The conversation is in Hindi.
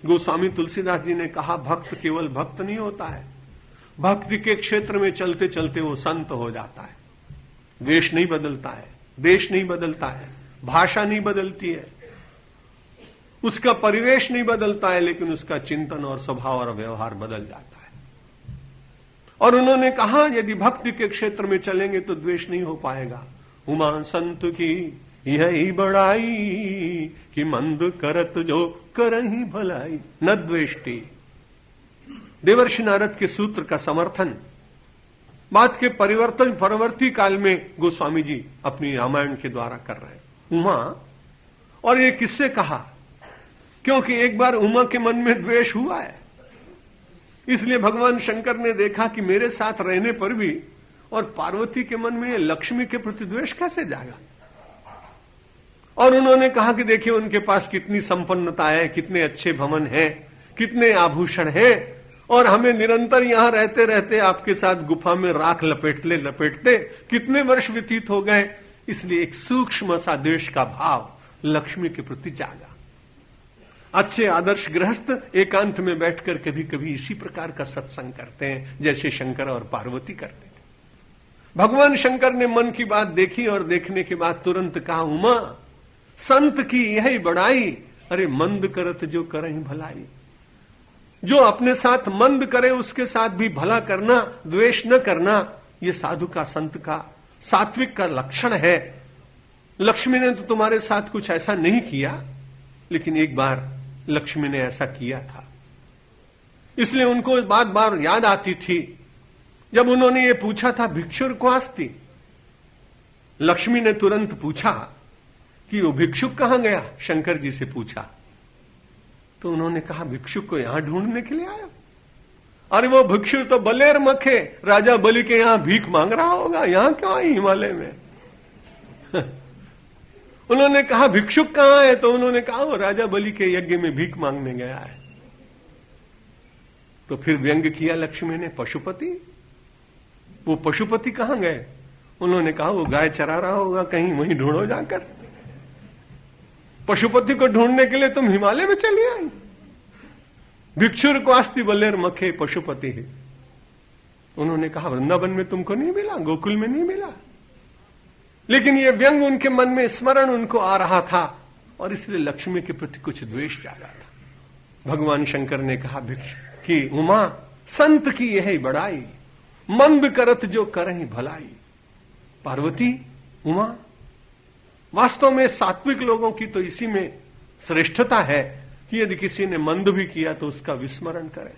गोस्वामी तुलसीदास जी ने कहा, भक्त केवल भक्त नहीं होता है, भक्ति के क्षेत्र में चलते चलते वो संत हो जाता है। वेश नहीं बदलता है, देश नहीं बदलता है, भाषा नहीं बदलती है, उसका परिवेश नहीं बदलता है, लेकिन उसका चिंतन और स्वभाव और व्यवहार बदल जाता है। और उन्होंने कहा, यदि भक्ति के क्षेत्र में चलेंगे तो द्वेष नहीं हो पाएगा। उमा संत की यही बड़ाई कि मंद करत जो करही भलाई न द्वेष्टि। देवर्षि नारद के सूत्र का समर्थन बात के परवर्ती काल में गोस्वामी जी अपनी रामायण के द्वारा कर रहे हैं। उमा, और ये किससे कहा? क्योंकि एक बार उमा के मन में द्वेष हुआ है, इसलिए भगवान शंकर ने देखा कि मेरे साथ रहने पर भी और पार्वती के मन में लक्ष्मी के प्रति द्वेष कैसे जाएगा। और उन्होंने कहा कि देखिए उनके पास कितनी संपन्नता है, कितने अच्छे भवन हैं, कितने आभूषण हैं, और हमें निरंतर यहां रहते रहते आपके साथ गुफा में राख लपेटते लपेटते कितने वर्ष व्यतीत हो गए। इसलिए एक सूक्ष्म सा द्वेष का भाव लक्ष्मी के प्रति जागा। अच्छे आदर्श गृहस्थ एकांत में बैठकर कभी कभी इसी प्रकार का सत्संग करते हैं, जैसे शंकर और पार्वती करते थे। भगवान शंकर ने मन की बात देखी और देखने के बाद तुरंत कहा, उमा संत की यही बड़ाई, अरे मंद करत जो करहीं भलाई। जो अपने साथ मंद करे उसके साथ भी भला करना, द्वेष न करना, ये साधु का, संत का, सात्विक का लक्षण है। लक्ष्मी ने तो तुम्हारे साथ कुछ ऐसा नहीं किया, लेकिन एक बार लक्ष्मी ने ऐसा किया था, इसलिए उनको बार बार याद आती थी। जब उन्होंने ये पूछा था भिक्षुर क्वास्ति, लक्ष्मी ने तुरंत पूछा कि वो भिक्षुक कहां गया, शंकर जी से पूछा। तो उन्होंने कहा, भिक्षुक को यहां ढूंढने के लिए आया। अरे वो भिक्षु तो बलेर मखे राजा बलि के यहां भीख मांग रहा होगा, यहां क्यों आई हिमालय में। उन्होंने कहा भिक्षुक कहां है, तो उन्होंने कहा वो राजा बलि के यज्ञ में भीख मांगने गया है। तो फिर व्यंग किया लक्ष्मी ने, पशुपति, वो पशुपति कहां गए। उन्होंने कहा वो गाय चरा रहा होगा कहीं, वहीं ढूंढो जाकर। पशुपति को ढूंढने के लिए तुम हिमालय में चली आई। भिक्षुर क्वास्ति बलेर मखे पशुपति है। उन्होंने कहा वृंदावन में तुमको नहीं मिला, गोकुल में नहीं मिला। लेकिन ये व्यंग उनके मन में, स्मरण उनको आ रहा था, और इसलिए लक्ष्मी के प्रति कुछ द्वेष जागा था। भगवान शंकर ने कहा कि उमा संत की यही बड़ाई, मंद करत जो करहीं भलाई। पार्वती, उमा, वास्तव में सात्विक लोगों की तो इसी में श्रेष्ठता है कि यदि किसी ने मंद भी किया तो उसका विस्मरण करें।